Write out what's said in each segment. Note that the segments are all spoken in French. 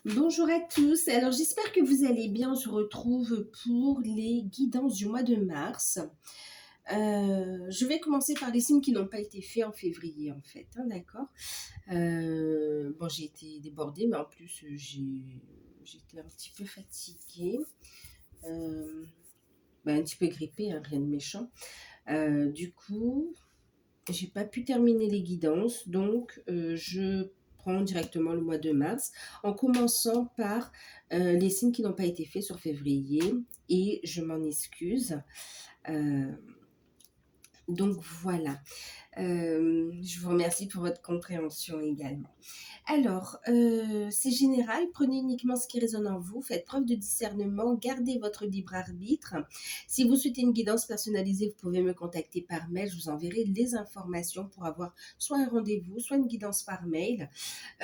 Bonjour à tous. Alors j'espère que vous allez bien. On se retrouve pour les guidances du mois de mars. Je vais commencer par les signes qui n'ont pas été faits en février en fait, hein, d'accord. Bon, j'ai été débordée, mais en plus j'étais un petit peu fatiguée, euh, un petit peu grippée, hein, rien de méchant. Du coup, j'ai pas pu terminer les guidances, donc je prends directement le mois de mars en commençant par les signes qui n'ont pas été faits sur février et je m'en excuse. Euh, donc voilà. Je vous remercie pour votre compréhension également. Alors, c'est général, prenez uniquement ce qui résonne en vous, faites preuve de discernement, gardez votre libre arbitre. Si vous souhaitez une guidance personnalisée, vous pouvez me contacter par mail, je vous enverrai les informations pour avoir soit un rendez-vous, soit une guidance par mail.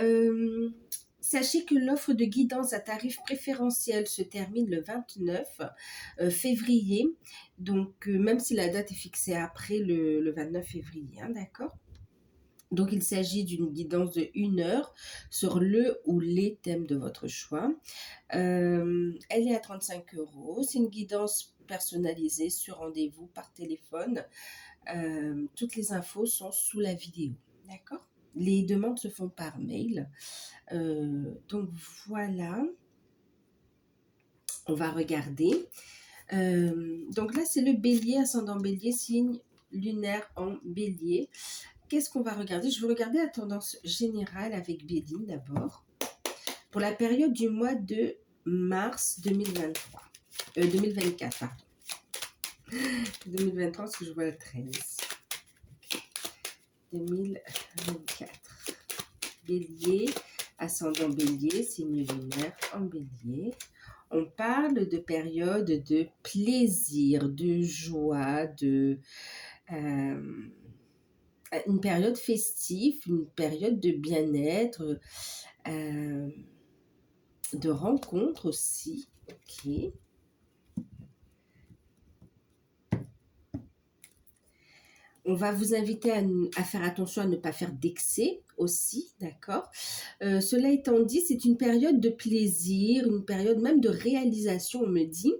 Euh, Sachez que l'offre de guidance à tarif préférentiel se termine le 29 février, donc même si la date est fixée après le 29 février, hein, d'accord. Donc, il s'agit d'une guidance de 1 heure sur le ou les thèmes de votre choix. Elle est à 35 €. C'est une guidance personnalisée sur rendez-vous par téléphone. Toutes les infos sont sous la vidéo. D'accord. Les demandes se font par mail. Donc, voilà. On va regarder. Donc là, c'est le bélier, ascendant bélier, signe lunaire en bélier. Qu'est-ce qu'on va regarder? Je vais regarder la tendance générale avec Béline d'abord. Pour la période du mois de mars 2023. 2024, pardon. 2023, parce que je vois le 13. 2024. Bélier, ascendant bélier, signe lunaire en bélier. On parle de période de plaisir, de joie, une période festive, une période de bien-être, euh, de rencontres aussi. Ok. On va vous inviter à faire attention à ne pas faire d'excès aussi, d'accord. Cela étant dit, c'est une période de plaisir, une période même de réalisation, on me dit.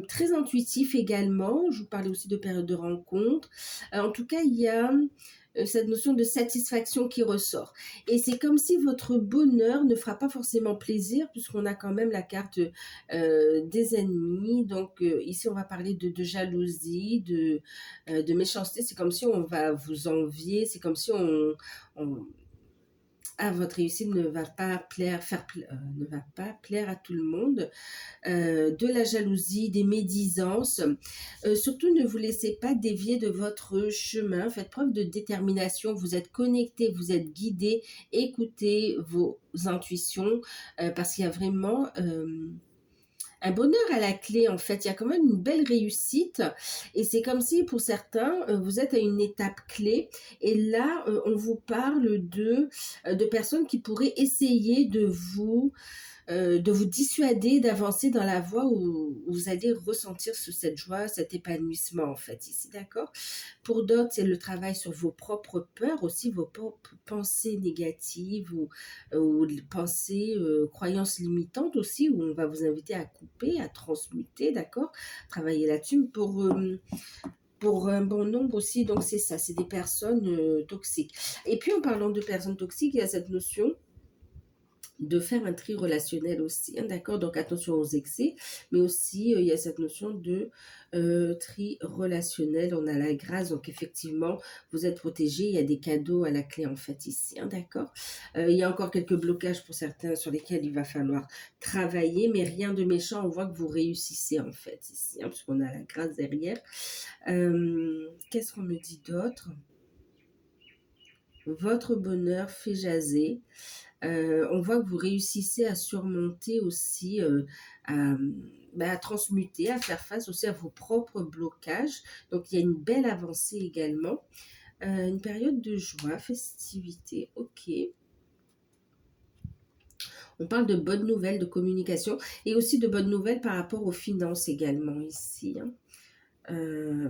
Très intuitif également. Je vous parlais aussi de période de rencontre. En tout cas, il y a cette notion de satisfaction qui ressort. Et c'est comme si votre bonheur ne fera pas forcément plaisir, puisqu'on a quand même la carte des ennemis. Donc ici, on va parler de jalousie, de méchanceté. C'est comme si on va vous envier. C'est comme si on votre réussite ne va pas ne va pas plaire à tout le monde. De la jalousie, des médisances. Surtout, ne vous laissez pas dévier de votre chemin. Faites preuve de détermination. Vous êtes connecté, vous êtes guidé. Écoutez vos intuitions parce qu'il y a vraiment un bonheur à la clé, en fait. Il y a quand même une belle réussite. Et c'est comme si, pour certains, vous êtes à une étape clé. Et là, on vous parle de personnes qui pourraient essayer de vous dissuader d'avancer dans la voie où vous allez ressentir cette joie, cet épanouissement en fait ici, d'accord. Pour d'autres, c'est le travail sur vos propres peurs aussi, vos propres pensées négatives ou pensées, croyances limitantes aussi, où on va vous inviter à couper, à transmuter, d'accord, travailler là-dessus pour un bon nombre aussi. Donc c'est ça, c'est des personnes toxiques. Et puis en parlant de personnes toxiques, il y a cette notion de faire un tri relationnel aussi, hein, d'accord. Donc attention aux excès, mais aussi il y a cette notion de tri relationnel. On a la grâce, donc effectivement vous êtes protégé, il y a des cadeaux à la clé en fait ici, hein, d'accord. Il y a encore quelques blocages pour certains sur lesquels il va falloir travailler, mais rien de méchant. On voit que vous réussissez en fait ici, hein, puisqu'on a la grâce derrière. Qu'est-ce qu'on me dit d'autre? Votre bonheur fait jaser. On voit que vous réussissez à surmonter aussi, à transmuter, à faire face aussi à vos propres blocages. Donc il y a une belle avancée également. Une période de joie, festivité, ok. On parle de bonnes nouvelles, de communication et aussi de bonnes nouvelles par rapport aux finances également ici, hein.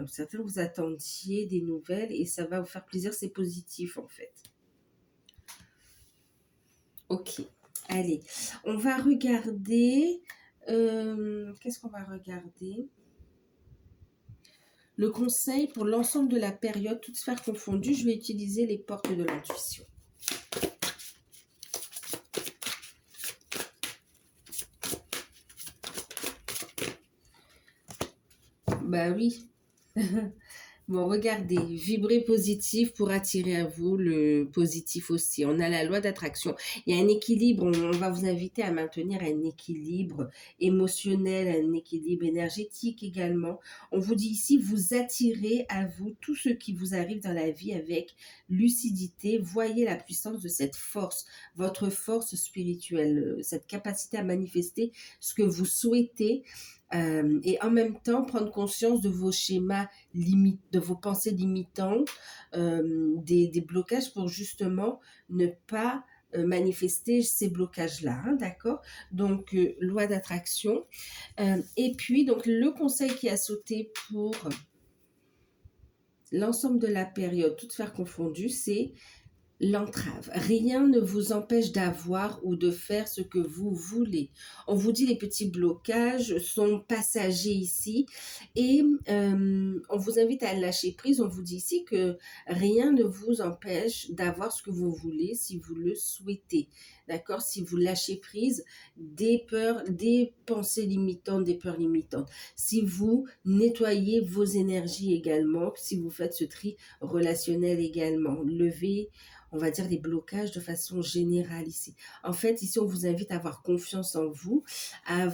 Certains vous attendiez des nouvelles et ça va vous faire plaisir, c'est positif en fait. Ok. Allez, on va regarder... qu'est-ce qu'on va regarder? Le conseil pour l'ensemble de la période, toutes sphères confondues, je vais utiliser les portes de l'intuition. Bah oui. Bon, regardez, vibrez positif pour attirer à vous le positif aussi. On a la loi d'attraction. Il y a un équilibre, on va vous inviter à maintenir un équilibre émotionnel, un équilibre énergétique également. On vous dit ici, vous attirez à vous tout ce qui vous arrive dans la vie avec lucidité. Voyez la puissance de cette force, votre force spirituelle, cette capacité à manifester ce que vous souhaitez. Et en même temps, prendre conscience de vos schémas limites, de vos pensées limitantes, des blocages pour justement ne pas manifester ces blocages-là, hein, d'accord? Donc, loi d'attraction. Et puis, donc, le conseil qui a sauté pour l'ensemble de la période, toutes sphères confondues, c'est l'entrave. Rien ne vous empêche d'avoir ou de faire ce que vous voulez. On vous dit les petits blocages sont passagers ici et on vous invite à lâcher prise. On vous dit ici que rien ne vous empêche d'avoir ce que vous voulez si vous le souhaitez. D'accord? Si vous lâchez prise des peurs, des pensées limitantes, des peurs limitantes. Si vous nettoyez vos énergies également, si vous faites ce tri relationnel également. Levez, on va dire, des blocages de façon générale ici. En fait, ici, on vous invite à avoir confiance en vous, à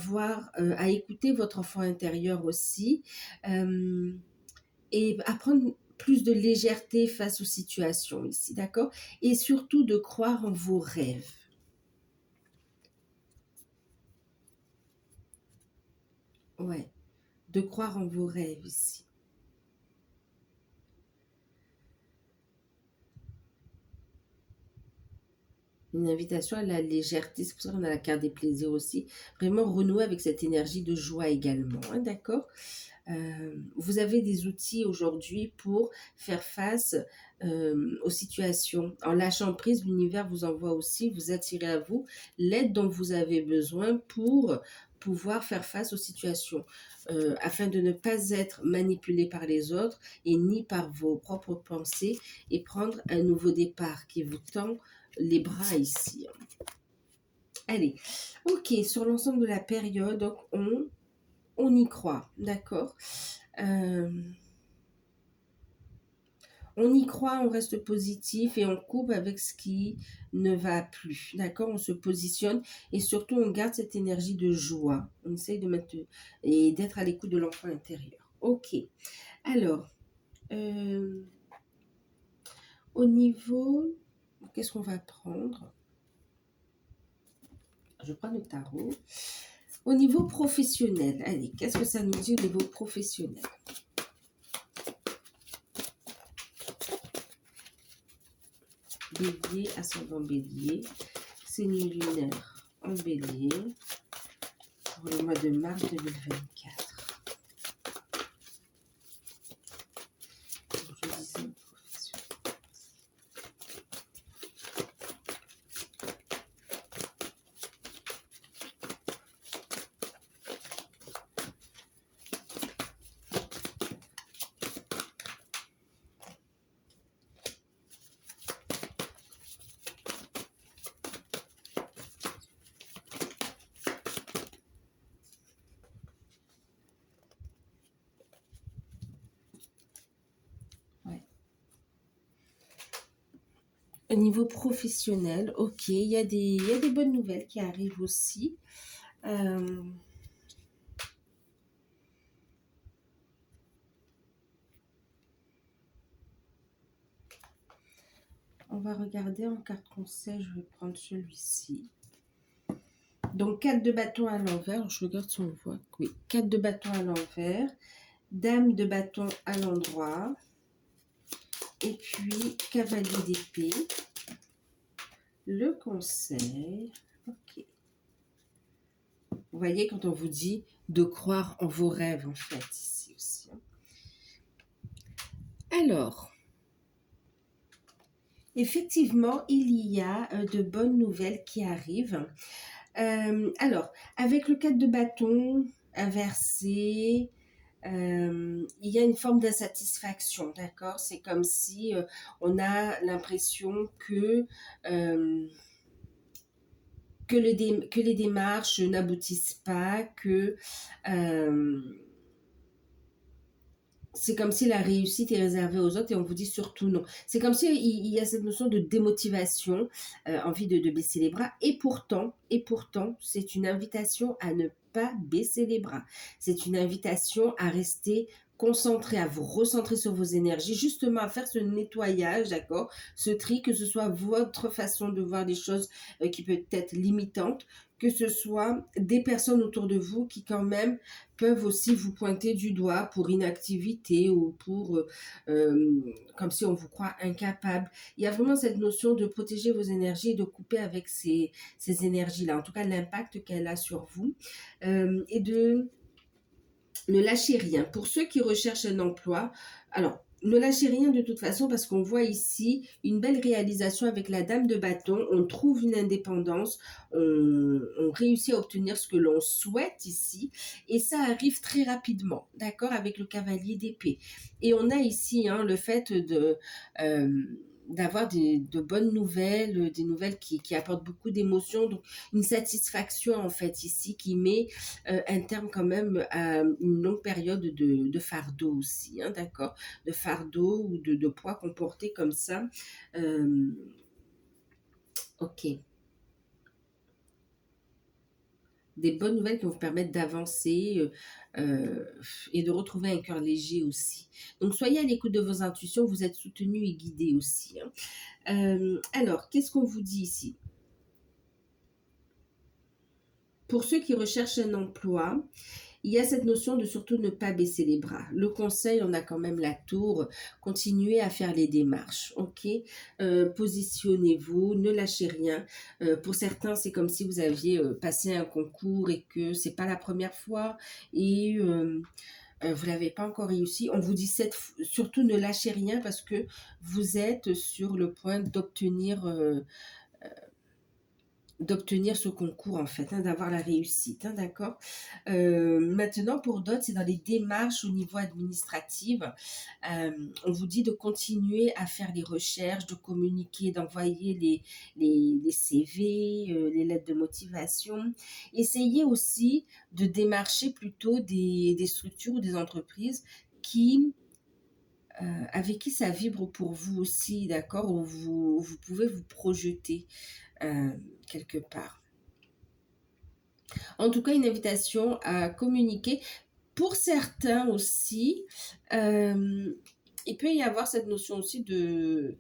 écouter votre enfant intérieur aussi, et à prendre plus de légèreté face aux situations ici, d'accord? Et surtout de croire en vos rêves. Ouais, de croire en vos rêves ici. Une invitation à la légèreté, c'est pour ça qu'on a la carte des plaisirs aussi. Vraiment renouer avec cette énergie de joie également, hein, d'accord? Vous avez des outils aujourd'hui pour faire face aux situations. En lâchant prise, l'univers vous envoie aussi, vous attirez à vous l'aide dont vous avez besoin pour pouvoir faire face aux situations, afin de ne pas être manipulé par les autres et ni par vos propres pensées et prendre un nouveau départ qui vous tend les bras ici. Allez, ok, sur l'ensemble de la période, donc on y croit, d'accord? On y croit, on reste positif et on coupe avec ce qui ne va plus, d'accord? On se positionne et surtout on garde cette énergie de joie. On essaye de mettre et d'être à l'écoute de l'enfant intérieur. Ok, alors, au niveau, qu'est-ce qu'on va prendre? Je prends le tarot. Au niveau professionnel, allez, qu'est-ce que ça nous dit au niveau professionnel? Bélier, ascendant bélier, signe lunaire en bélier pour le mois de mars 2024. Je disais professionnel. Au niveau professionnel, ok, il y a des bonnes nouvelles qui arrivent aussi. On va regarder en carte conseil, je vais prendre celui-ci. Donc 4 de bâton à l'envers, je regarde si on voit. Oui, 4 de bâton à l'envers, dame de bâton à l'endroit, et puis cavalier d'épée. Le conseil, ok. Vous voyez, quand on vous dit de croire en vos rêves, en fait, ici aussi. Alors, Effectivement, il y a de bonnes nouvelles qui arrivent. Alors, avec le 4 de bâton inversé, il y a une forme d'insatisfaction, d'accord? C'est comme si on a l'impression euh, que les démarches n'aboutissent pas, que euh, c'est comme si la réussite est réservée aux autres et on vous dit surtout non. C'est comme si il y a cette notion de démotivation, envie de baisser les bras. Et pourtant, c'est une invitation à ne pas baisser les bras. C'est une invitation à rester concentré, à vous recentrer sur vos énergies, justement à faire ce nettoyage, d'accord? Ce tri, que ce soit votre façon de voir les choses qui peut être limitante, que ce soit des personnes autour de vous qui quand même peuvent aussi vous pointer du doigt pour inactivité ou pour comme si on vous croit incapable. Il y a vraiment cette notion de protéger vos énergies et de couper avec ces énergies-là, en tout cas l'impact qu'elle a sur vous, et de ne lâchez rien. Pour ceux qui recherchent un emploi, alors ne lâchez rien de toute façon parce qu'on voit ici une belle réalisation avec la dame de bâton. On trouve une indépendance, on réussit à obtenir ce que l'on souhaite ici et ça arrive très rapidement, d'accord, avec le cavalier d'épée. Et on a ici le fait euh, d'avoir de bonnes nouvelles, des nouvelles qui apportent beaucoup d'émotions, donc une satisfaction en fait ici qui met un terme quand même à une longue période de fardeau aussi, hein, d'accord, de fardeau ou de poids qu'on portait comme ça. Euh, ok. Des bonnes nouvelles qui vont vous permettre d'avancer euh, et de retrouver un cœur léger aussi. Donc soyez à l'écoute de vos intuitions, vous êtes soutenu et guidé aussi, hein. Alors, qu'est-ce qu'on vous dit ici? Pour ceux qui recherchent un emploi, il y a cette notion de surtout ne pas baisser les bras. Le conseil, on a quand même la tour, continuez à faire les démarches, ok? Positionnez-vous, ne lâchez rien. Pour certains, c'est comme si vous aviez passé un concours et que c'est pas la première fois et vous l'avez pas encore réussi. On vous dit surtout ne lâchez rien parce que vous êtes sur le point d'obtenir ce concours en fait, hein, d'avoir la réussite, hein, d'accord. Maintenant pour d'autres, c'est dans les démarches au niveau administratif. On vous dit de continuer à faire les recherches, de communiquer, d'envoyer les CV, les lettres de motivation. Essayez aussi de démarcher plutôt des structures ou des entreprises qui avec qui ça vibre pour vous aussi, d'accord, où vous pouvez vous projeter euh, quelque part. En tout cas, une invitation à communiquer. Pour certains aussi, il peut y avoir cette notion aussi de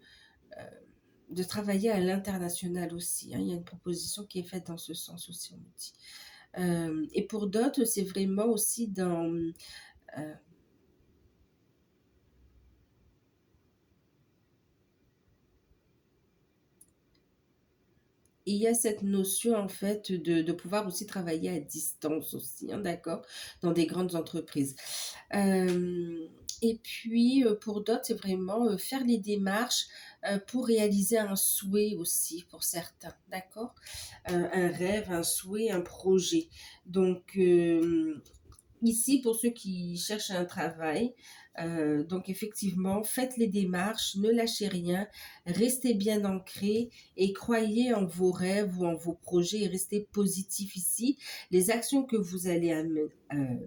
travailler à l'international aussi, hein. Il y a une proposition qui est faite dans ce sens aussi, on me dit. Et pour d'autres, c'est vraiment aussi dans il y a cette notion en fait de pouvoir aussi travailler à distance aussi, hein, d'accord, dans des grandes entreprises. Et puis pour d'autres, c'est vraiment faire les démarches pour réaliser un souhait aussi pour certains, d'accord, un rêve, un souhait, un projet. Donc ici, pour ceux qui cherchent un travail, donc effectivement, faites les démarches, ne lâchez rien, restez bien ancrés et croyez en vos rêves ou en vos projets et restez positif ici. Les actions que vous allez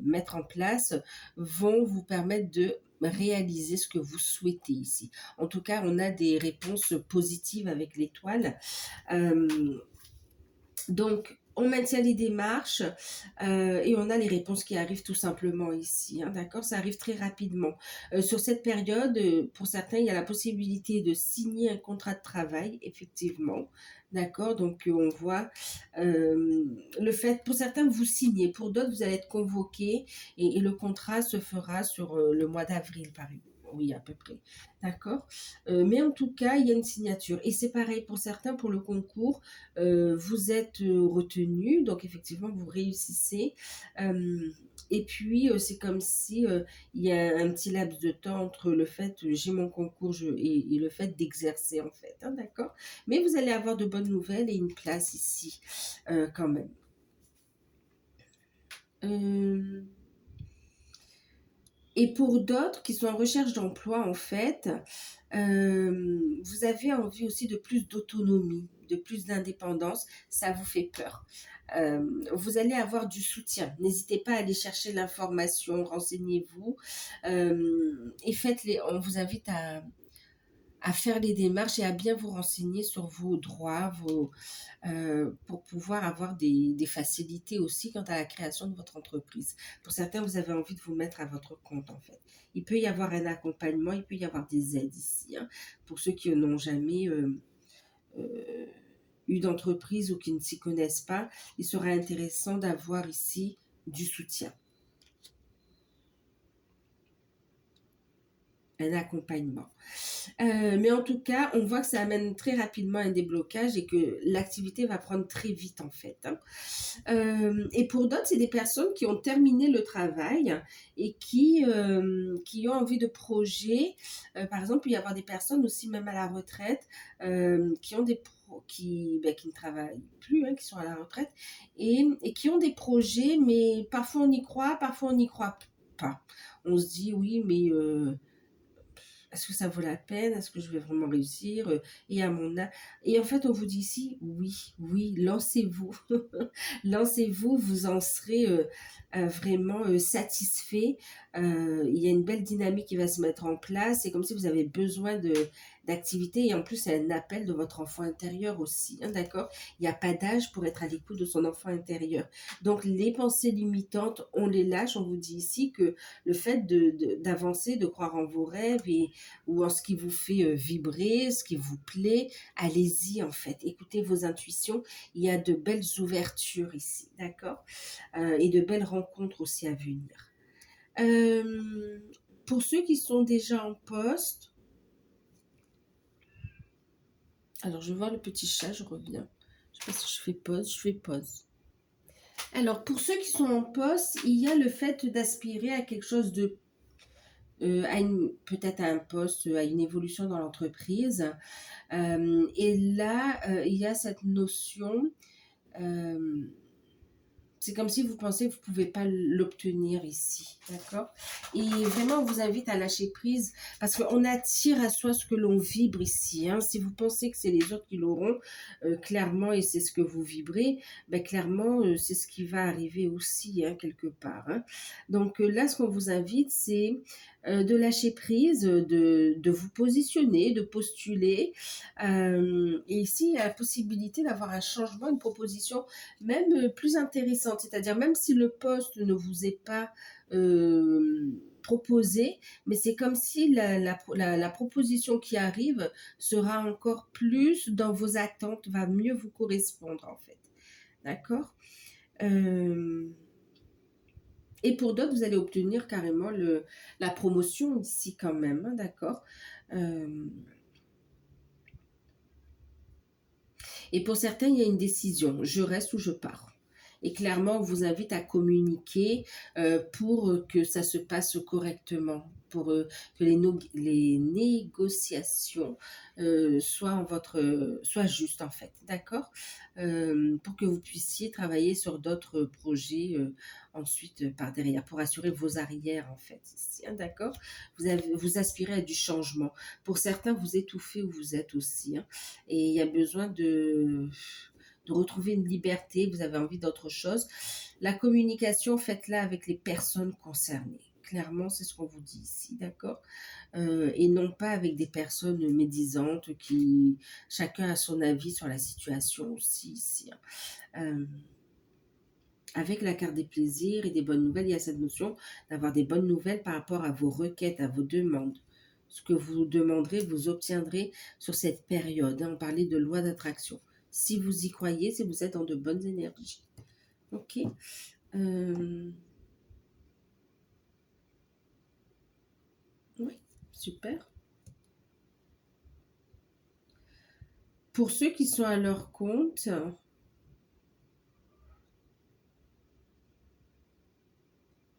mettre en place vont vous permettre de réaliser ce que vous souhaitez ici. En tout cas, on a des réponses positives avec l'étoile. Euh, donc, on maintient les démarches et on a les réponses qui arrivent tout simplement ici, hein, d'accord? Ça arrive très rapidement. Sur cette période, pour certains, il y a la possibilité de signer un contrat de travail, effectivement, d'accord? Donc, on voit le fait, pour certains, vous signez, pour d'autres, vous allez être convoqué et le contrat se fera sur le mois d'avril, par exemple. oui, à peu près. D'accord. Mais en tout cas, il y a une signature. Et c'est pareil pour certains, pour le concours, vous êtes retenu, donc effectivement, vous réussissez. Euh, et puis, c'est comme si il y a un petit laps de temps entre le fait, j'ai mon concours et le fait d'exercer, en fait. Hein, d'accord. Mais vous allez avoir de bonnes nouvelles et une place ici, quand même. Euh, Et pour d'autres qui sont en recherche d'emploi, en fait, vous avez envie aussi de plus d'autonomie, de plus d'indépendance. Ça vous fait peur. Vous allez avoir du soutien. N'hésitez pas à aller chercher l'information, renseignez-vous et faites-les. On vous invite à faire les démarches et à bien vous renseigner sur vos droits, pour pouvoir avoir des facilités aussi quant à la création de votre entreprise. Pour certains, vous avez envie de vous mettre à votre compte en fait. Il peut y avoir un accompagnement, il peut y avoir des aides ici. Hein, pour ceux qui n'ont jamais euh, eu d'entreprise ou qui ne s'y connaissent pas, il serait intéressant d'avoir ici du soutien, un accompagnement. Mais en tout cas, on voit que ça amène très rapidement un déblocage et que l'activité va prendre très vite en fait. Hein. Et pour d'autres, c'est des personnes qui ont terminé le travail et qui ont envie de projets. Par exemple, il peut y avoir des personnes aussi, même à la retraite, qui ont qui ne travaillent plus, hein, qui sont à la retraite, et qui ont des projets, mais parfois on y croit, parfois on n'y croit pas. On se dit, oui, mais est-ce que ça vaut la peine? Est-ce que je vais vraiment réussir? Et à mon âge. Et en fait, on vous dit ici, oui, oui, lancez-vous. Lancez-vous, vous en serez vraiment satisfait. Il y a une belle dynamique qui va se mettre en place. C'est comme si vous avez besoin d'activité et en plus, c'est un appel de votre enfant intérieur aussi. Hein, d'accord? Il n'y a pas d'âge pour être à l'écoute de son enfant intérieur. Donc, les pensées limitantes, on les lâche. On vous dit ici que le fait d'avancer, de croire en vos rêves ou en ce qui vous fait vibrer, ce qui vous plaît, allez-y en fait. Écoutez vos intuitions. Il y a de belles ouvertures ici, d'accord. Et de belles rencontres aussi à venir. Euh, pour ceux qui sont déjà en poste, alors je vais voir le petit chat, je reviens. Je sais pas si je fais pause, je fais pause. Alors pour ceux qui sont en poste, il y a le fait d'aspirer à quelque chose de peut-être à un poste, à une évolution dans l'entreprise. Et là, il y a cette notion, euh, c'est comme si vous pensez que vous ne pouvez pas l'obtenir ici, d'accord? Et vraiment, on vous invite à lâcher prise parce qu'on attire à soi ce que l'on vibre ici. Hein. Si vous pensez que c'est les autres qui l'auront, clairement, et c'est ce que vous vibrez, ben, clairement, c'est ce qui va arriver aussi, hein, quelque part. Hein. Donc là, ce qu'on vous invite, c'est de lâcher prise, de vous positionner, de postuler. Et ici, il y a la possibilité d'avoir un changement, une proposition même plus intéressante. C'est-à-dire, même si le poste ne vous est pas proposé, mais c'est comme si la proposition qui arrive sera encore plus dans vos attentes, va mieux vous correspondre en fait. D'accord. Euh, et pour d'autres, vous allez obtenir carrément la promotion ici quand même, hein, d'accord. Euh, et pour certains, il y a une décision, je reste ou je pars. Et clairement, on vous invite à communiquer pour que ça se passe correctement, pour que les négociations soient justes en fait, d'accord. Pour que vous puissiez travailler sur d'autres projets ensuite par derrière, pour assurer vos arrières en fait, ici, hein, d'accord. Vous aspirez à du changement. Pour certains, vous étouffez où vous êtes aussi, hein, et il y a besoin de retrouver une liberté, vous avez envie d'autre chose. La communication, faites-la avec les personnes concernées. Clairement, c'est ce qu'on vous dit ici, d'accord. Et non pas avec des personnes médisantes qui, chacun a son avis sur la situation aussi ici. Hein. Avec la carte des plaisirs et des bonnes nouvelles, il y a cette notion d'avoir des bonnes nouvelles par rapport à vos requêtes, à vos demandes. Ce que vous demanderez, vous obtiendrez sur cette période. Hein. On parlait de loi d'attraction. Si vous y croyez, si vous êtes dans de bonnes énergies. Ok. Oui. super. Pour ceux qui sont à leur compte,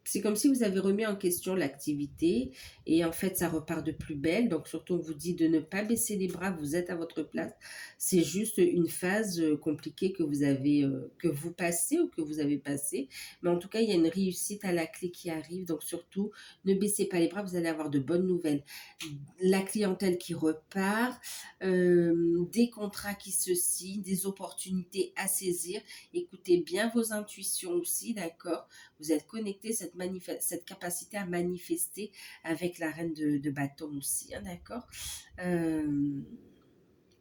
c'est comme si vous avez remis en question l'activité et en fait, ça repart de plus belle. Donc, surtout, on vous dit de ne pas baisser les bras, vous êtes à votre place. C'est juste une phase compliquée que vous avez, que vous passez ou que vous avez passée. Mais en tout cas, il y a une réussite à la clé qui arrive. Donc, surtout, ne baissez pas les bras, vous allez avoir de bonnes nouvelles. La clientèle qui repart, des contrats qui se signent, des opportunités à saisir. Écoutez bien vos intuitions aussi, d'accord? Vous êtes connecté cette capacité à manifester avec la reine de bâton aussi, hein, d'accord.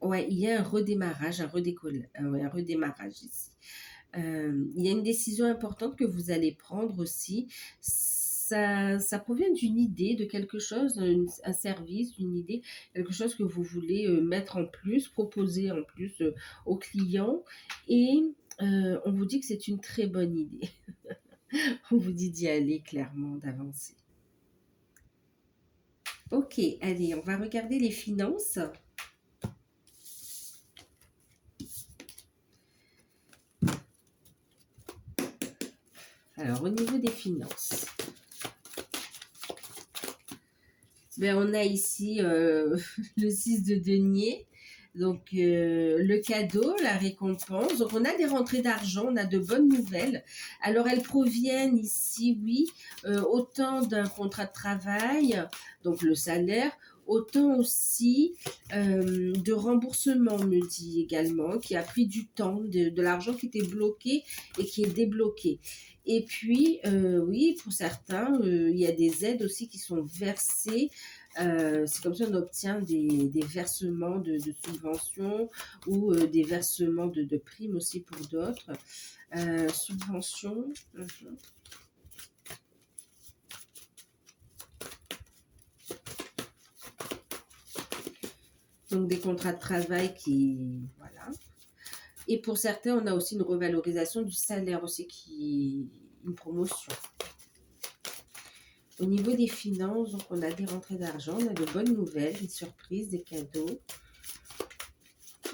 Ouais, il y a un redémarrage, ouais, un redémarrage ici. Il y a une décision importante que vous allez prendre aussi. Ça provient d'une idée, de quelque chose, un service, une idée, quelque chose que vous voulez mettre en plus, proposer en plus aux clients. Et on vous dit que c'est une très bonne idée. On vous dit d'y aller clairement, d'avancer. Ok, allez, on va regarder les finances. Alors, au niveau des finances, ben, on a ici le 6 de denier. Donc, le cadeau, la récompense. Donc, on a des rentrées d'argent, on a de bonnes nouvelles. Alors, elles proviennent ici, oui, autant d'un contrat de travail, donc le salaire, autant aussi de remboursement, on me dit également, qui a pris du temps, de l'argent qui était bloqué et qui est débloqué. Et puis, oui, pour certains, il y a des aides aussi qui sont versées. C'est comme ça qu'on obtient des versements de subventions ou des versements de primes aussi pour d'autres. Subventions. Donc des contrats de travail qui... Voilà. Et pour certains, on a aussi une revalorisation du salaire aussi, qui une promotion. Au niveau des finances, donc on a des rentrées d'argent, on a de bonnes nouvelles, des surprises, des cadeaux.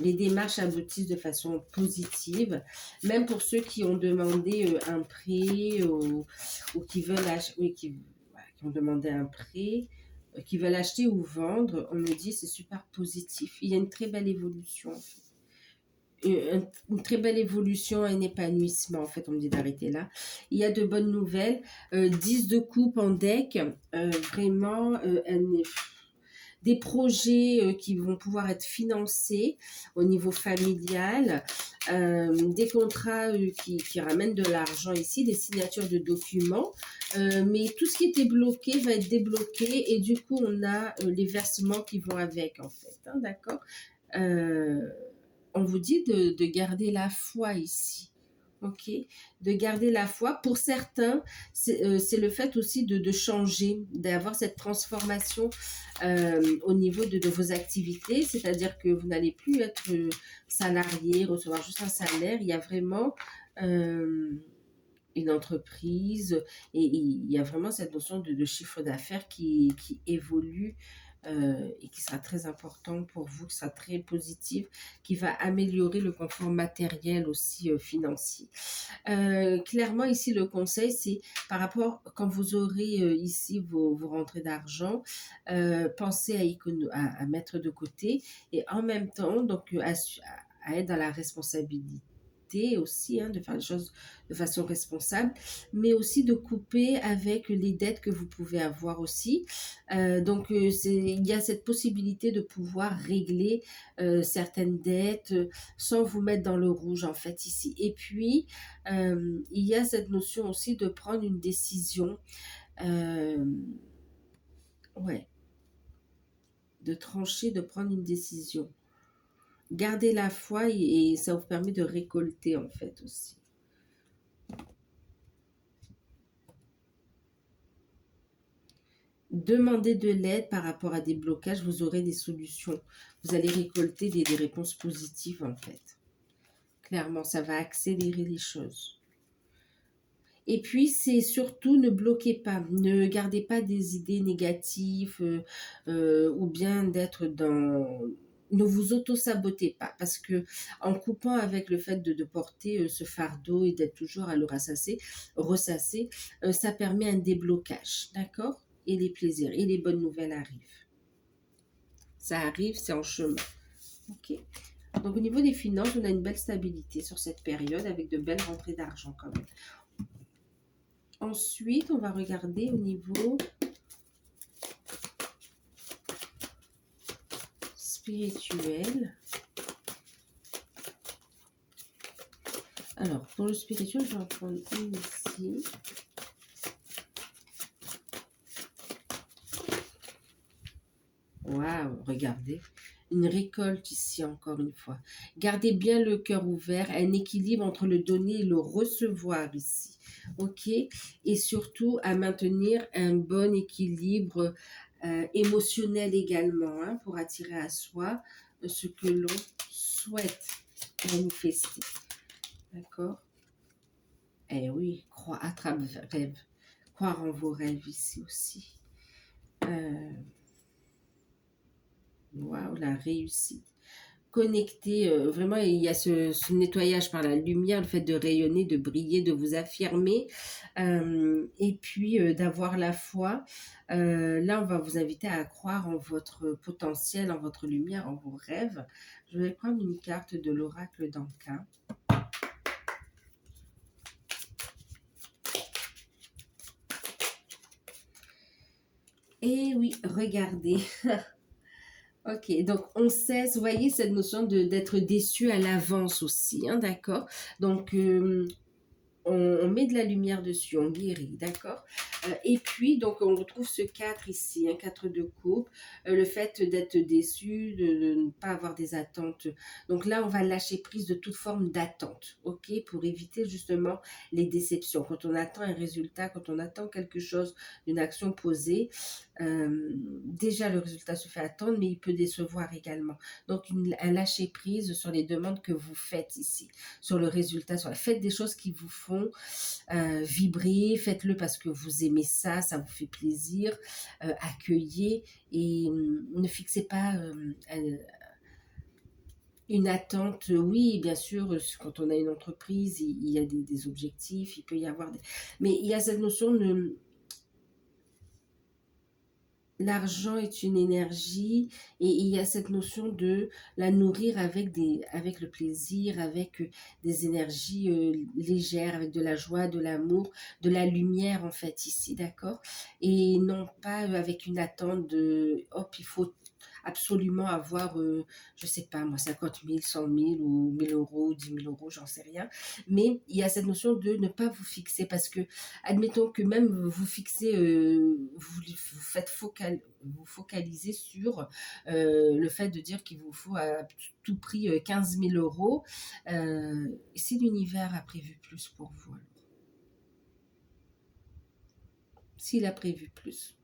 Les démarches aboutissent de façon positive, même pour ceux qui ont demandé un prêt ou qui veulent acheter, oui, qui ont demandé un prêt, qui veulent acheter ou vendre, on me dit c'est super positif. Il y a une très belle évolution. En fait. Une très belle évolution, un épanouissement, en fait, on me dit d'arrêter là. Il y a de bonnes nouvelles, 10 de coupe en deck, vraiment des projets qui vont pouvoir être financés au niveau familial, des contrats qui ramènent de l'argent ici, des signatures de documents, mais tout ce qui était bloqué va être débloqué et du coup on a les versements qui vont avec en fait, hein, d'accord. On vous dit de garder la foi ici. Ok, de garder la foi. Pour certains, c'est le fait aussi de changer, d'avoir cette transformation au niveau de vos activités, c'est-à-dire que vous n'allez plus être salarié, recevoir juste un salaire. Il y a vraiment une entreprise et il y a vraiment cette notion de chiffre d'affaires qui évolue et qui sera très important pour vous, qui sera très positive, qui va améliorer le confort matériel aussi financier. Clairement, ici, le conseil, c'est par rapport, quand vous aurez ici vos rentrées d'argent, pensez à mettre de côté et en même temps, donc, à être dans la responsabilité aussi, hein, de faire les choses de façon responsable, mais aussi de couper avec les dettes que vous pouvez avoir aussi. Donc, il y a cette possibilité de pouvoir régler certaines dettes sans vous mettre dans le rouge, en fait, ici. Et puis, il y a cette notion aussi de prendre une décision. Ouais, de trancher, de prendre une décision. Gardez la foi et ça vous permet de récolter, en fait, aussi. Demandez de l'aide par rapport à des blocages, vous aurez des solutions. Vous allez récolter des réponses positives en fait. Clairement, ça va accélérer les choses. Et puis, c'est surtout ne bloquez pas, ne gardez pas des idées négatives ou bien d'être dans... Ne vous auto-sabotez pas parce que en coupant avec le fait de porter ce fardeau et d'être toujours à le ressasser, ça permet un déblocage, d'accord? Et les plaisirs et les bonnes nouvelles arrivent. Ça arrive, c'est en chemin. Ok. Donc au niveau des finances, on a une belle stabilité sur cette période avec de belles rentrées d'argent quand même. Ensuite, on va regarder au niveau spirituel. Alors, pour le spirituel, je vais en prendre une ici. Waouh, regardez. Une récolte ici, encore une fois. Gardez bien le cœur ouvert, un équilibre entre le donner et le recevoir ici. Ok? Et surtout, à maintenir un bon équilibre émotionnel également, hein, pour attirer à soi ce que l'on souhaite manifester. D'accord? Eh oui, croire, attrape rêve. Croire en vos rêves ici aussi. Waouh, la réussite. Connecter, vraiment, il y a ce nettoyage par la lumière, le fait de rayonner, de briller, de vous affirmer, et puis d'avoir la foi. Là, on va vous inviter à croire en votre potentiel, en votre lumière, en vos rêves. Je vais prendre une carte de l'oracle d'Anka. Et oui, regardez. Ok, donc on cesse, vous voyez cette notion d'être déçu à l'avance aussi, hein, d'accord? Donc on met de la lumière dessus, on guérit, d'accord? Et puis, donc, on retrouve ce 4 ici, un 4 de coupe, le fait d'être déçu, de ne pas avoir des attentes. Donc là, on va lâcher prise de toute forme d'attente, ok? Pour éviter justement les déceptions. Quand on attend un résultat, quand on attend quelque chose, une action posée, déjà le résultat se fait attendre, mais il peut décevoir également. Donc, un lâcher prise sur les demandes que vous faites ici, sur le résultat, faites des choses qui vous font vibrer, faites-le parce que vous aimez ça, ça vous fait plaisir, accueillez et ne fixez pas une attente. Oui, bien sûr, quand on a une entreprise, il y a des objectifs, il peut y avoir mais il y a cette notion de l'argent est une énergie et il y a cette notion de la nourrir avec le plaisir, avec des énergies légères, avec de la joie, de l'amour, de la lumière en fait ici, d'accord? Et non pas avec une attente de hop, il faut absolument avoir, je sais pas moi, 50 000, 100 000 ou 1000 euros, 10 000 euros, j'en sais rien. Mais il y a cette notion de ne pas vous fixer parce que, admettons que même vous fixez, vous faites vous focalisez sur le fait de dire qu'il vous faut à tout prix 15 000 euros. Si l'univers a prévu plus pour vous, alors, s'il a prévu plus.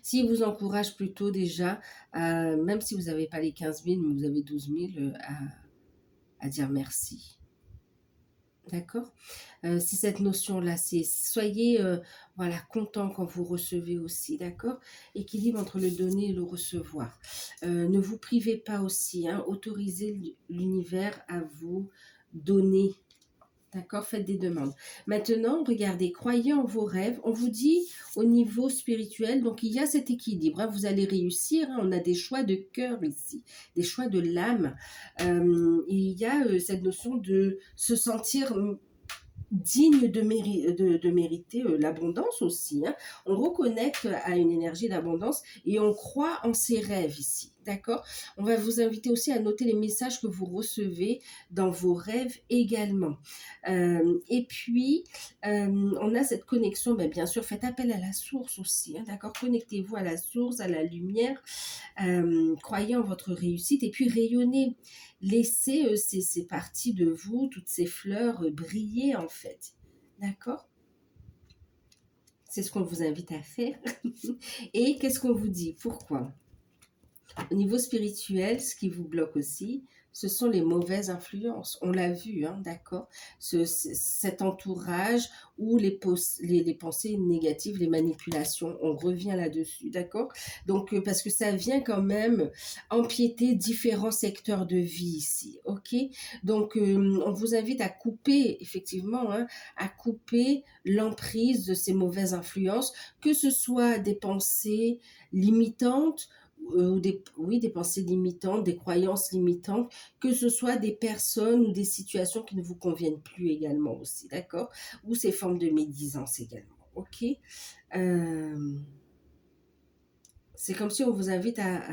S'il vous encourage plutôt déjà, même si vous n'avez pas les 15 000, mais vous avez 12 000, à dire merci. D'accord? C'est cette notion-là, c'est soyez voilà, content quand vous recevez aussi, d'accord? Équilibre entre le donner et le recevoir. Ne vous privez pas aussi, hein, autorisez l'univers à vous donner. D'accord, faites des demandes. Maintenant, regardez, croyez en vos rêves. On vous dit au niveau spirituel, donc il y a cet équilibre, hein, vous allez réussir, hein, on a des choix de cœur ici, des choix de l'âme. Il y a cette notion de se sentir digne de mériter l'abondance aussi, hein. On reconnecte à une énergie d'abondance et on croit en ses rêves ici. D'accord? On va vous inviter aussi à noter les messages que vous recevez dans vos rêves également. Et puis, on a cette connexion, ben, bien sûr, faites appel à la source aussi. Hein, d'accord? Connectez-vous à la source, à la lumière. Croyez en votre réussite et puis rayonnez. Laissez ces parties de vous, toutes ces fleurs, briller en fait. D'accord? C'est ce qu'on vous invite à faire. Et qu'est-ce qu'on vous dit? Pourquoi? Au niveau spirituel, ce qui vous bloque aussi, ce sont les mauvaises influences. On l'a vu, hein, d'accord? Cet entourage ou les pensées négatives, les manipulations, on revient là-dessus, d'accord? Donc, parce que ça vient quand même empiéter différents secteurs de vie ici, ok? Donc, on vous invite à couper, effectivement, hein, à couper l'emprise de ces mauvaises influences, que ce soit des pensées limitantes, ou oui, des pensées limitantes, des croyances limitantes, que ce soit des personnes ou des situations qui ne vous conviennent plus également aussi, d'accord? Ou ces formes de médisance également, ok? Euh, c'est comme si on vous invite à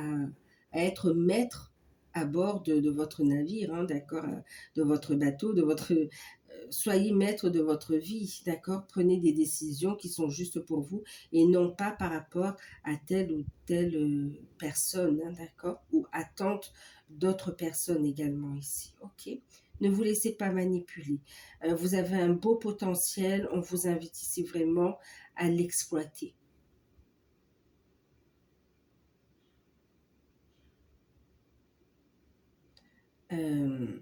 être maître à bord de votre navire, hein, d'accord, de votre bateau, soyez maître de votre vie, d'accord. Prenez des décisions qui sont justes pour vous et non pas par rapport à telle ou telle personne, hein, d'accord, ou attente d'autres personnes également ici, ok. Ne vous laissez pas manipuler. Vous avez un beau potentiel, on vous invite ici vraiment à l'exploiter. Euh,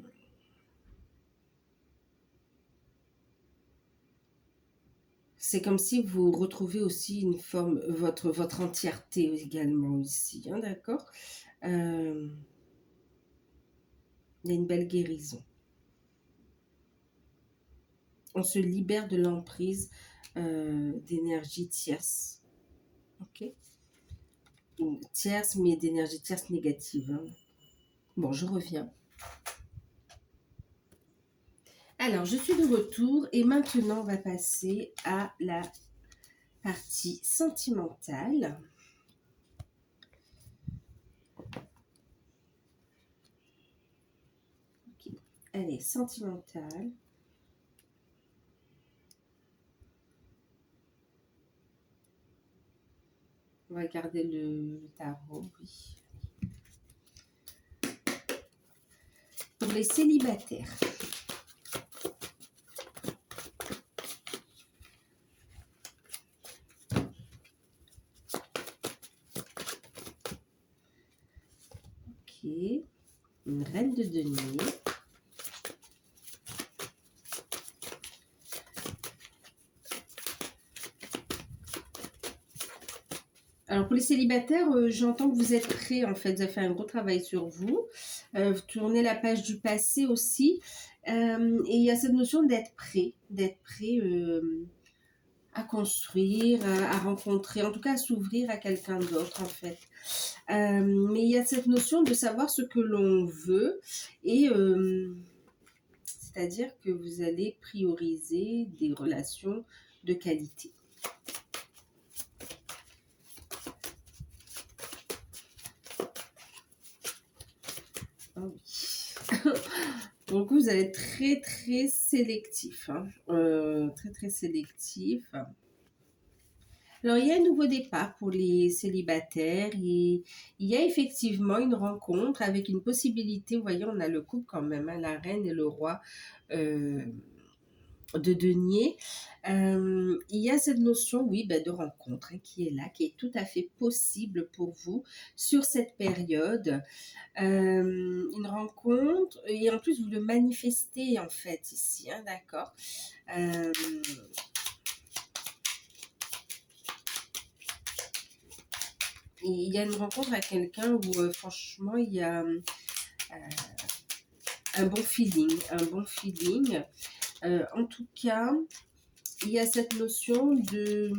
C'est comme si vous retrouvez aussi une forme, votre entièreté également ici, hein, d'accord? Euh, il y a une belle guérison. On se libère de l'emprise d'énergie tierce, ok? Tierce, mais d'énergie tierce négative, hein. Bon, je reviens. Alors, je suis de retour et maintenant, on va passer à la partie sentimentale. Ok. Allez, sentimentale. On va garder le tarot, oui. Pour les célibataires. Ok. Une reine de denier. Alors pour les célibataires, j'entends que vous êtes prêts en fait, vous avez fait un gros travail sur vous. Vous tournez la page du passé aussi. Et il y a cette notion d'être prêt à construire, à rencontrer, en tout cas à s'ouvrir à quelqu'un d'autre en fait. Mais il y a cette notion de savoir ce que l'on veut et c'est-à-dire que vous allez prioriser des relations de qualité. Ah oui. Donc vous allez être très très sélectif, hein. Très très sélectif. Alors il y a un nouveau départ pour les célibataires et il y a effectivement une rencontre avec une possibilité. Vous voyez, on a le couple quand même, hein, la reine et le roi euh, de denier. Il y a cette notion, oui, ben, de rencontre, hein, qui est là, qui est tout à fait possible pour vous sur cette période. Une rencontre, et en plus vous le manifestez en fait ici, hein, d'accord. Euh, il y a une rencontre avec quelqu'un où franchement il y a un bon feeling, un bon feeling. En tout cas, il y a cette notion de,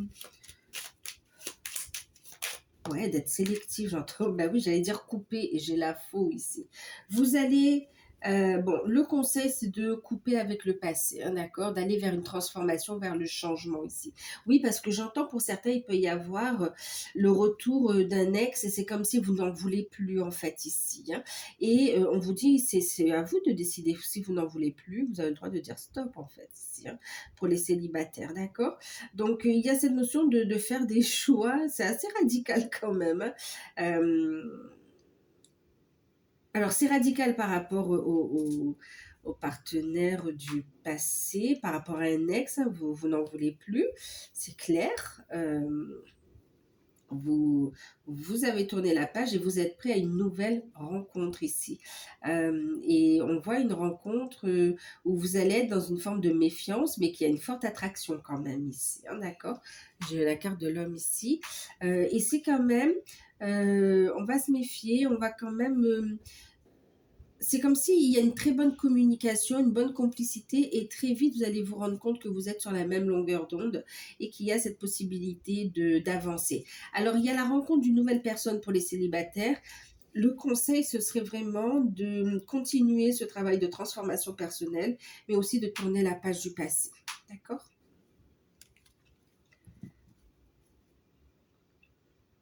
ouais, d'être sélectif, j'entends. Bah oui, j'allais dire couper et j'ai la faux ici. Vous allez, bon, le conseil c'est de couper avec le passé, hein, d'accord, d'aller vers une transformation, vers le changement ici. Oui, parce que j'entends pour certains, il peut y avoir le retour d'un ex et c'est comme si vous n'en voulez plus en fait ici, hein. Et on vous dit, c'est à vous de décider si vous n'en voulez plus, vous avez le droit de dire stop en fait ici, hein, pour les célibataires, d'accord. Donc, il y a cette notion de faire des choix, c'est assez radical quand même, hein. Alors, c'est radical par rapport au partenaire du passé, par rapport à un ex, hein, vous n'en voulez plus, c'est clair. vous, vous avez tourné la page et vous êtes prêt à une nouvelle rencontre ici. Et on voit une rencontre où vous allez être dans une forme de méfiance, mais qui a une forte attraction quand même ici, hein, d'accord? J'ai la carte de l'homme ici. Et c'est quand même, on va se méfier, on va quand même... c'est comme s'il y a une très bonne communication, une bonne complicité et très vite vous allez vous rendre compte que vous êtes sur la même longueur d'onde et qu'il y a cette possibilité d'avancer. Alors il y a la rencontre d'une nouvelle personne pour les célibataires. Le conseil, ce serait vraiment de continuer ce travail de transformation personnelle, mais aussi de tourner la page du passé. D'accord?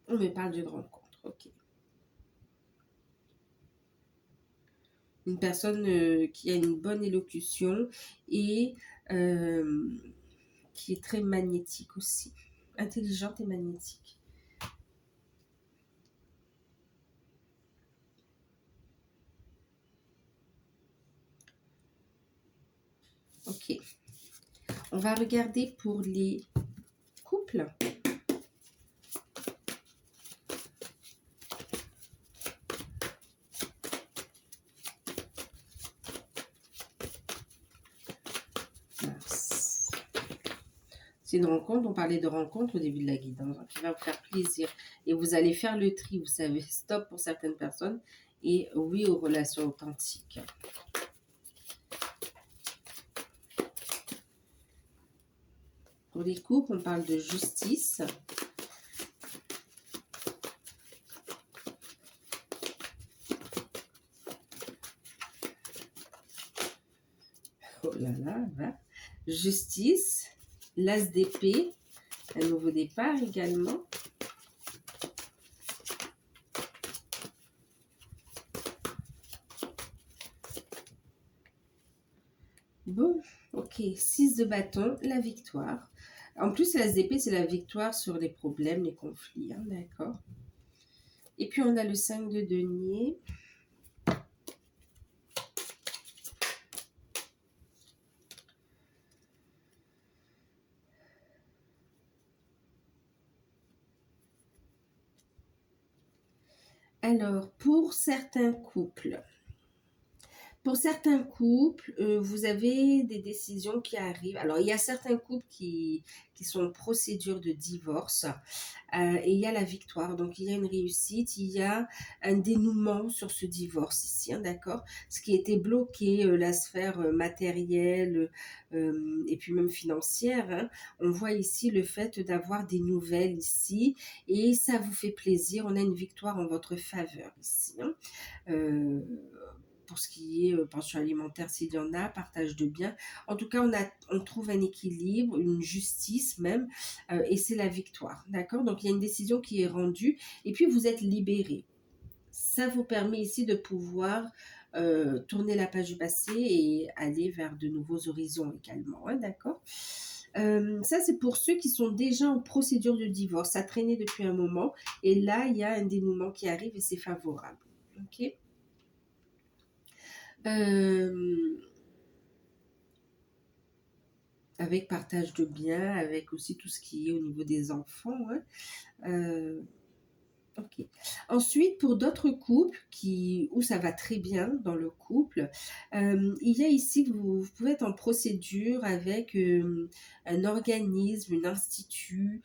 On me parle d'une rencontre, ok. Une personne qui a une bonne élocution et euh, qui est très magnétique aussi. Intelligente et magnétique. Ok. On va regarder pour les couples. C'est une rencontre, on parlait de rencontre au début de la guidance, hein, qui va vous faire plaisir. Et vous allez faire le tri, vous savez, stop pour certaines personnes et oui aux relations authentiques. Pour les couples, on parle de justice. Oh là là, là. Justice, l'as d'épée, un nouveau départ également. Bon, ok, 6 de bâton, la victoire. En plus, l'as d'épée, c'est la victoire sur les problèmes, les conflits, hein, d'accord. Et puis, on a le 5 de denier. Alors, pour certains couples, vous avez des décisions qui arrivent. Alors, il y a certains couples qui sont en procédure de divorce et il y a la victoire. Donc, il y a une réussite, il y a un dénouement sur ce divorce ici, hein, d'accord? Ce qui était bloqué, la sphère matérielle et puis même financière, hein. On voit ici le fait d'avoir des nouvelles ici et ça vous fait plaisir. On a une victoire en votre faveur ici, hein. Euh, pour ce qui est pension alimentaire s'il y en a, partage de biens. En tout cas, on trouve un équilibre, une justice même, et c'est la victoire. D'accord? Donc, il y a une décision qui est rendue, et puis vous êtes libéré. Ça vous permet ici de pouvoir tourner la page du passé et aller vers de nouveaux horizons également. Hein, d'accord? Ça, c'est pour ceux qui sont déjà en procédure de divorce. Ça traînait depuis un moment, et là, il y a un dénouement qui arrive et c'est favorable. Ok? Euh, avec partage de biens, avec aussi tout ce qui est au niveau des enfants, hein. Euh, ok. Ensuite, pour d'autres couples où ça va très bien dans le couple, il y a ici, vous pouvez être en procédure avec un organisme, un institut,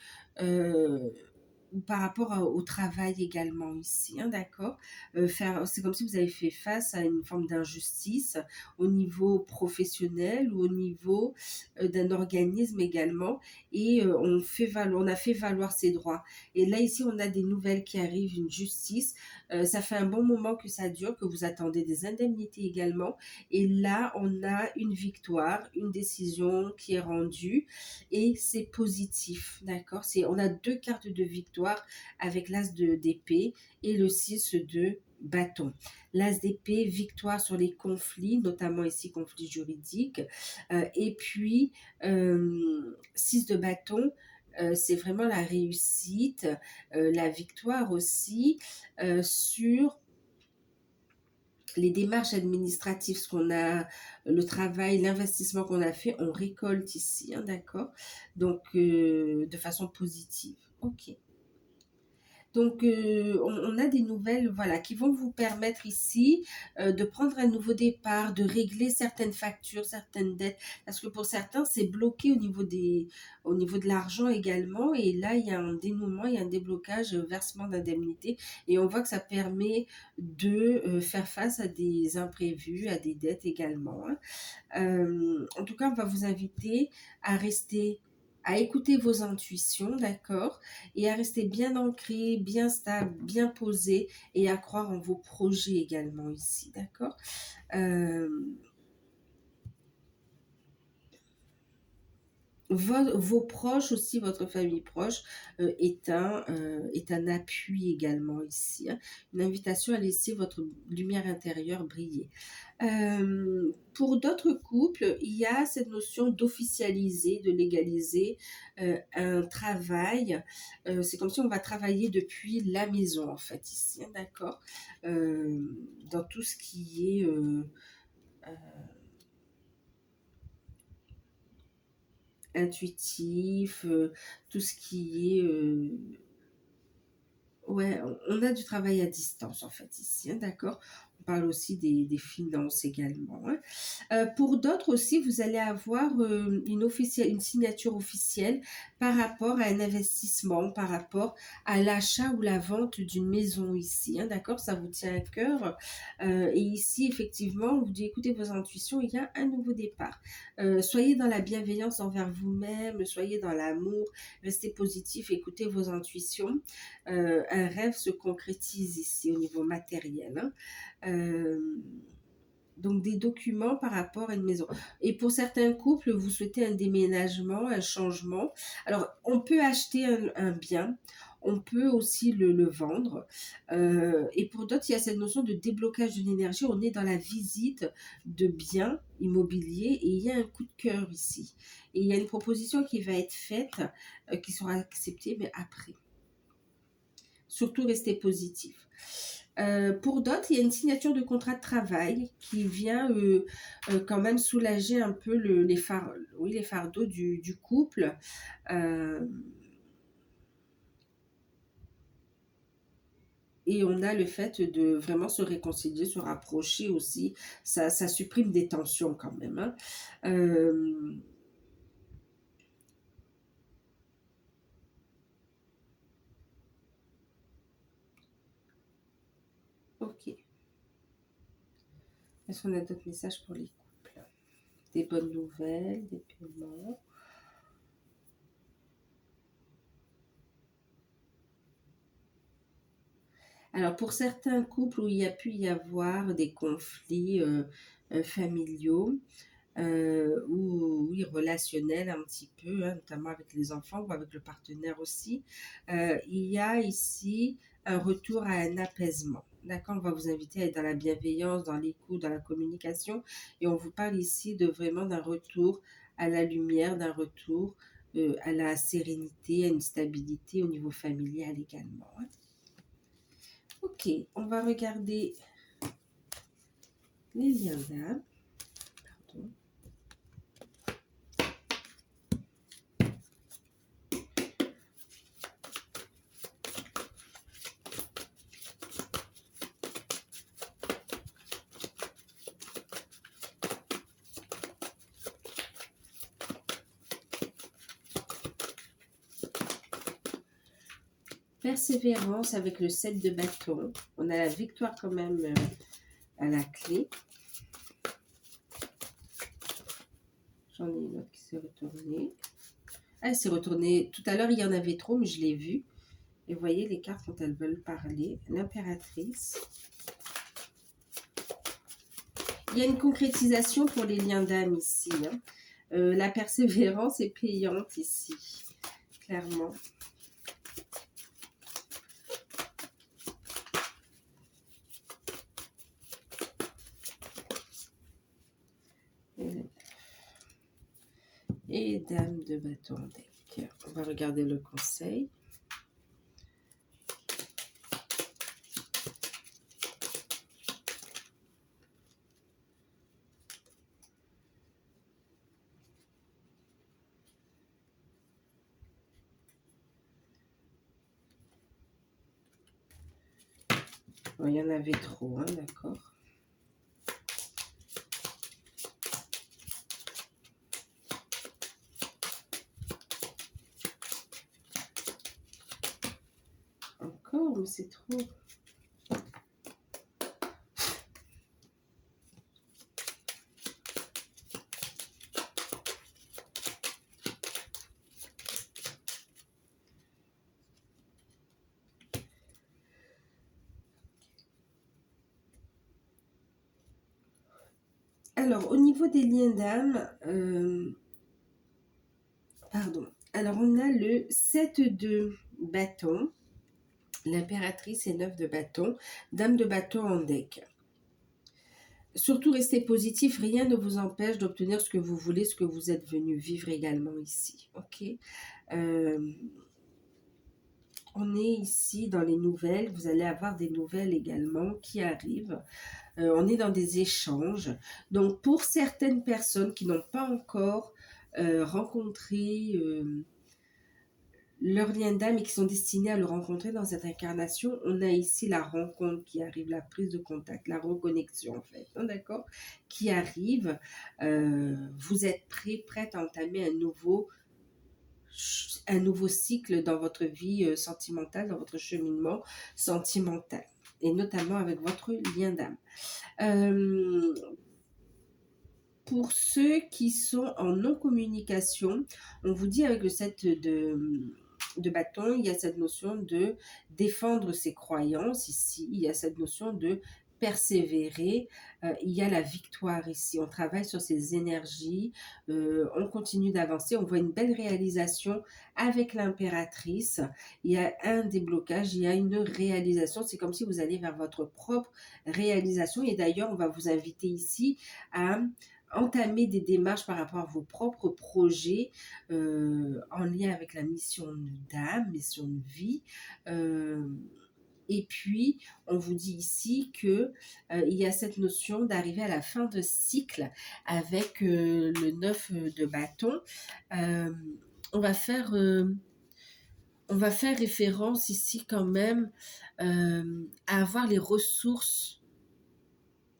ou par rapport au travail également ici, hein, d'accord? C'est comme si vous avez fait face à une forme d'injustice au niveau professionnel ou au niveau d'un organisme également, et on a fait valoir ses droits. Et là ici, on a des nouvelles qui arrivent, une justice. Ça fait un bon moment que ça dure, que vous attendez des indemnités également. Et là, on a une victoire, une décision qui est rendue et c'est positif, d'accord? On a deux cartes de victoire avec d'épée et le 6 de bâton. L'as d'épée, victoire sur les conflits, notamment ici conflits juridiques, et puis 6 de bâton, c'est vraiment la réussite, la victoire aussi sur les démarches administratives, le travail, l'investissement qu'on a fait, on récolte ici, hein, d'accord? Donc, de façon positive. Ok. Donc, on a des nouvelles, voilà, qui vont vous permettre ici de prendre un nouveau départ, de régler certaines factures, certaines dettes, parce que pour certains, c'est bloqué au niveau de l'argent également, et là, il y a un dénouement, il y a un déblocage, versement d'indemnité, et on voit que ça permet de faire face à des imprévus, à des dettes également, hein. En tout cas, on va vous inviter à rester, à écouter vos intuitions, d'accord, et à rester bien ancré, bien stable, bien posé, et à croire en vos projets également ici, d'accord. Euh, vos proches aussi, votre famille proche est un appui également ici, hein. Une invitation à laisser votre lumière intérieure briller. Pour d'autres couples, il y a cette notion d'officialiser, de légaliser un travail. C'est comme si on va travailler depuis la maison, en fait, ici, hein, d'accord. Dans tout ce qui est intuitif, tout ce qui est ouais, on a du travail à distance en fait ici, hein, d'accord. On parle aussi des finances également, hein. Pour d'autres aussi, vous allez avoir une signature officielle par rapport à un investissement, par rapport à l'achat ou la vente d'une maison ici, hein, d'accord. Ça vous tient à cœur. Et ici, effectivement, vous dites, écoutez vos intuitions, il y a un nouveau départ. Soyez dans la bienveillance envers vous-même, soyez dans l'amour, restez positif, écoutez vos intuitions. Un rêve se concrétise ici au niveau matériel, hein. Euh, donc des documents par rapport à une maison. Et pour certains couples, vous souhaitez un déménagement, un changement. Alors, on peut acheter un bien, on peut aussi le vendre. Et pour d'autres, il y a cette notion de déblocage d'une énergie. On est dans la visite de biens immobiliers et il y a un coup de cœur ici. Et il y a une proposition qui va être faite, qui sera acceptée, mais après. Surtout rester positif. Pour d'autres, il y a une signature de contrat de travail qui vient quand même soulager un peu les fardeaux du couple. Euh, et on a le fait de vraiment se réconcilier, se rapprocher aussi. Ça supprime des tensions quand même, hein. Euh, ok. Est-ce qu'on a d'autres messages pour les couples? Des bonnes nouvelles, des paiements. Alors, pour certains couples où il y a pu y avoir des conflits familiaux ou oui, relationnels un petit peu, hein, notamment avec les enfants ou avec le partenaire aussi, il y a ici un retour à un apaisement. D'accord, on va vous inviter à être dans la bienveillance, dans l'écoute, dans la communication, et on vous parle ici de vraiment d'un retour à la lumière, d'un retour à la sérénité, à une stabilité au niveau familial également, hein. Ok, on va regarder les liens d'âme. Pardon. Persévérance avec le 7 de bâton. On a la victoire quand même à la clé. J'en ai une autre qui s'est retournée. Ah, elle s'est retournée. Tout à l'heure, il y en avait trop, mais je l'ai vue. Et vous voyez les cartes quand elles veulent parler. L'impératrice. Il y a une concrétisation pour les liens d'âme ici, hein. La persévérance est payante ici, clairement. Et dame de bâton deck. On va regarder le conseil. Bon, il y en avait trop, hein, d'accord. Encore, mais c'est trop. Alors, au niveau des liens d'âme, pardon. Alors, on a le 7 de bâton, l'impératrice et 9 de bâton, dame de bâton en deck. Surtout, restez positif, rien ne vous empêche d'obtenir ce que vous voulez, ce que vous êtes venu vivre également ici. Ok. On est ici dans les nouvelles, vous allez avoir des nouvelles également qui arrivent. On est dans des échanges. Donc, pour certaines personnes qui n'ont pas encore rencontré leur lien d'âme et qui sont destinés à le rencontrer dans cette incarnation, on a ici la rencontre qui arrive, la prise de contact, la reconnexion en fait, hein, d'accord, qui arrive. Vous êtes prête à entamer un nouveau cycle dans votre vie sentimentale, dans votre cheminement sentimental, et notamment avec votre lien d'âme. Pour ceux qui sont en non-communication, on vous dit avec le 7 de bâton, il y a cette notion de défendre ses croyances ici, il y a cette notion de persévérer, il y a la victoire ici, on travaille sur ces énergies, on continue d'avancer, on voit une belle réalisation avec l'impératrice, il y a un déblocage, il y a une réalisation, c'est comme si vous alliez vers votre propre réalisation, et d'ailleurs on va vous inviter ici à entamer des démarches par rapport à vos propres projets en lien avec la mission d'âme, mission de vie. Et puis, on vous dit ici que il y a cette notion d'arriver à la fin de cycle avec le 9 de bâton. On va faire référence ici quand même à avoir les ressources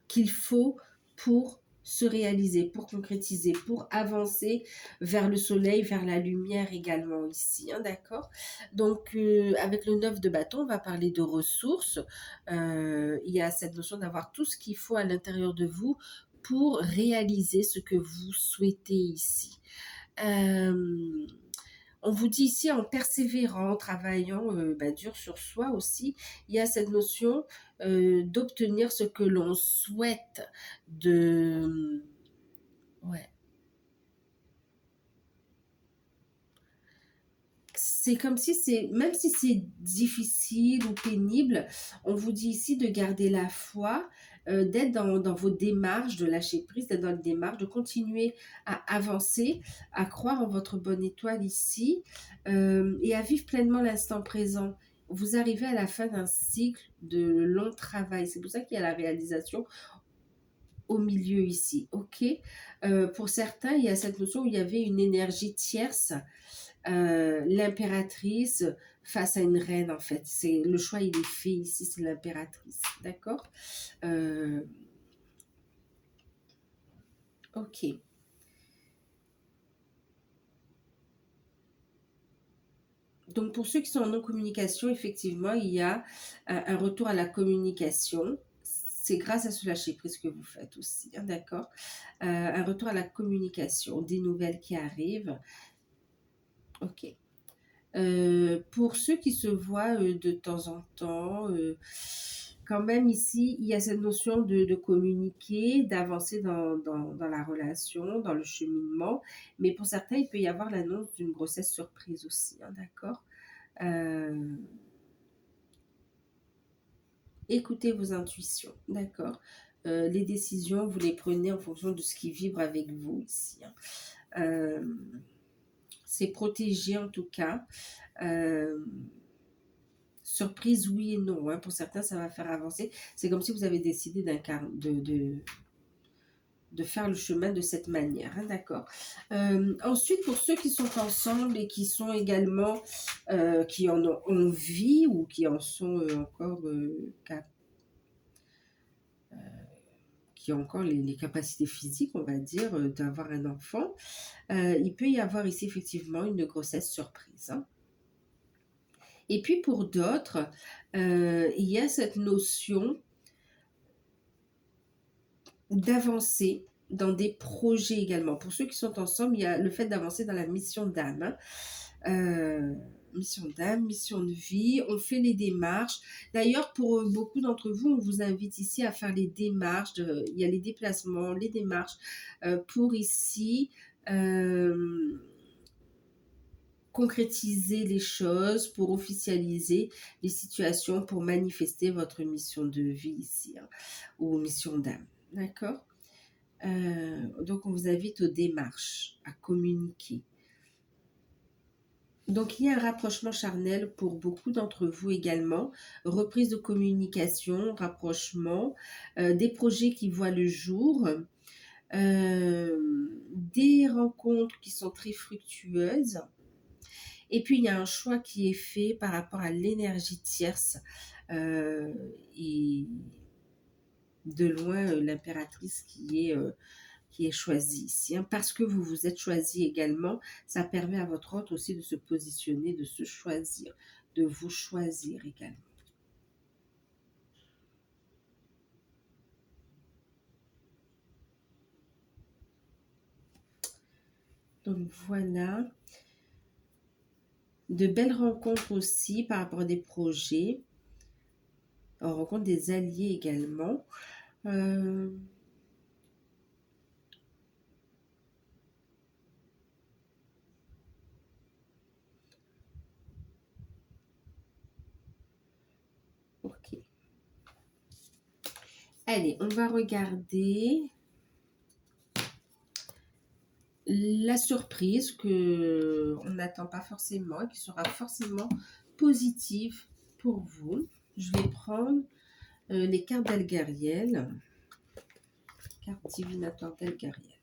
qu'il faut pour se réaliser, pour concrétiser, pour avancer vers le soleil, vers la lumière également ici, hein, d'accord. Donc, avec le 9 de bâton, on va parler de ressources. Il y a cette notion d'avoir tout ce qu'il faut à l'intérieur de vous pour réaliser ce que vous souhaitez ici. On vous dit ici, en persévérant, en travaillant dur sur soi aussi, il y a cette notion d'obtenir ce que l'on souhaite, Ouais. C'est comme si même si c'est difficile ou pénible, on vous dit ici de garder la foi, d'être dans vos démarches, de lâcher prise, d'être dans les démarches, de continuer à avancer, à croire en votre bonne étoile ici, et à vivre pleinement l'instant présent. Vous arrivez à la fin d'un cycle de long travail. C'est pour ça qu'il y a la réalisation au milieu ici, ok. Pour certains, il y a cette notion où il y avait une énergie tierce, l'impératrice face à une reine en fait. C'est le choix, il est fait ici, c'est l'impératrice, d'accord. Ok. Donc pour ceux qui sont en non-communication, effectivement, il y a un retour à la communication. C'est grâce à ce lâcher-prise que vous faites aussi, hein, d'accord. Un retour à la communication, des nouvelles qui arrivent. Ok. Pour ceux qui se voient de temps en temps, quand même ici, il y a cette notion de communiquer, d'avancer dans la relation, dans le cheminement. Mais pour certains, il peut y avoir l'annonce d'une grossesse surprise aussi, hein, d'accord. Écoutez vos intuitions, d'accord. Les décisions, vous les prenez en fonction de ce qui vibre avec vous ici, hein. C'est protégé en tout cas. Surprise, oui et non, hein. Pour certains, ça va faire avancer. C'est comme si vous avez décidé de faire le chemin de cette manière, hein, d'accord. Ensuite, pour ceux qui sont ensemble et qui sont également, qui en ont envie ou qui en sont encore capables, qui a encore les capacités physiques, on va dire, d'avoir un enfant, il peut y avoir ici effectivement une grossesse surprise, hein. Et puis pour d'autres, il y a cette notion d'avancer dans des projets également. Pour ceux qui sont ensemble, il y a le fait d'avancer dans la mission d'âme, hein. Mission d'âme, mission de vie, on fait les démarches. D'ailleurs, pour beaucoup d'entre vous, on vous invite ici à faire les démarches. Il y a les déplacements, les démarches pour ici concrétiser les choses, pour officialiser les situations, pour manifester votre mission de vie ici, hein, ou mission d'âme. D'accord? Donc, on vous invite aux démarches, à communiquer. Donc, il y a un rapprochement charnel pour beaucoup d'entre vous également. Reprise de communication, rapprochement, des projets qui voient le jour, des rencontres qui sont très fructueuses. Et puis, il y a un choix qui est fait par rapport à l'énergie tierce et de loin l'impératrice qui est choisie ici, hein. Parce que vous vous êtes choisi également, ça permet à votre hôte aussi de se positionner, de se choisir, de vous choisir également. Donc voilà, de belles rencontres aussi par rapport à des projets. On rencontre des alliés également. Ok. Allez, on va regarder la surprise que on n'attend pas forcément et qui sera forcément positive pour vous. Je vais prendre les cartes d'Algariel, carte divinatoire d'Algariel.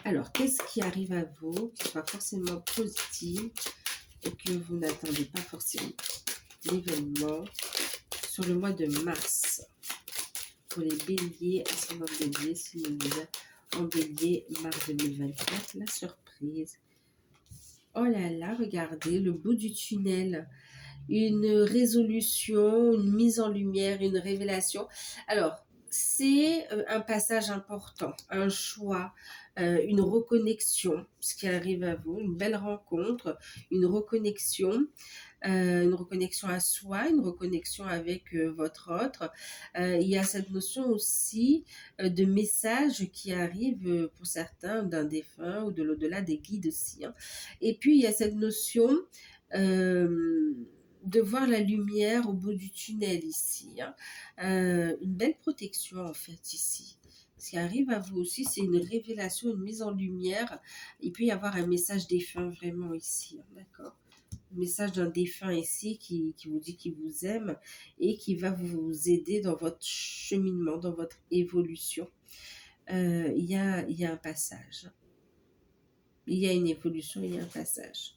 Alors, qu'est-ce qui arrive à vous, qui sera forcément positif et que vous n'attendez pas forcément? L'événement sur le mois de mars pour les béliers, ascendant bélier, signe lunaire en bélier, mars 2024, la surprise. Oh là là, regardez, le bout du tunnel, une résolution, une mise en lumière, une révélation. Alors, c'est un passage important, un choix, une reconnexion, ce qui arrive à vous, une belle rencontre, une reconnexion à soi, une reconnexion avec votre autre. Il y a cette notion aussi de message qui arrive pour certains d'un défunt ou de l'au-delà, des guides aussi, hein. Et puis, il y a cette notion de voir la lumière au bout du tunnel ici, hein. Une belle protection en fait ici. Ce qui arrive à vous aussi, c'est une révélation, une mise en lumière. Il peut y avoir un message défunt vraiment ici, hein, d'accord? Un message d'un défunt ici qui vous dit qu'il vous aime et qui va vous aider dans votre cheminement, dans votre évolution. Il y a un passage. Il y a une évolution, il y a un passage.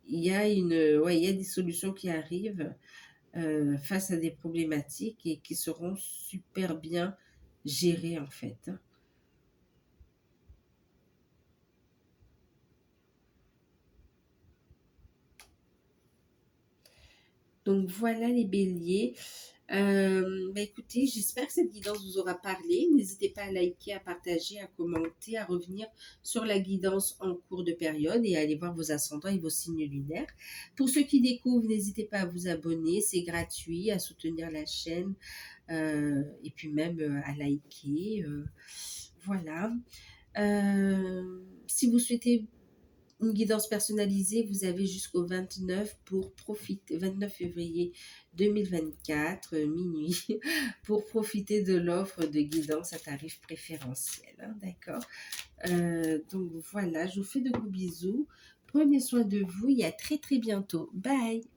Il y a des solutions qui arrivent face à des problématiques et qui seront super bien gérées en fait, hein. Donc voilà les béliers. Écoutez, j'espère que cette guidance vous aura parlé. N'hésitez pas à liker, à partager, à commenter, à revenir sur la guidance en cours de période et à aller voir vos ascendants et vos signes lunaires. Pour ceux qui découvrent, n'hésitez pas à vous abonner, c'est gratuit, à soutenir la chaîne et puis même à liker. Voilà. Si vous souhaitez une guidance personnalisée, vous avez jusqu'au 29 pour profiter, 29 février 2024, minuit, pour profiter de l'offre de guidance à tarif préférentiel, hein, d'accord? Donc voilà, je vous fais de gros bisous. Prenez soin de vous et à très très bientôt. Bye!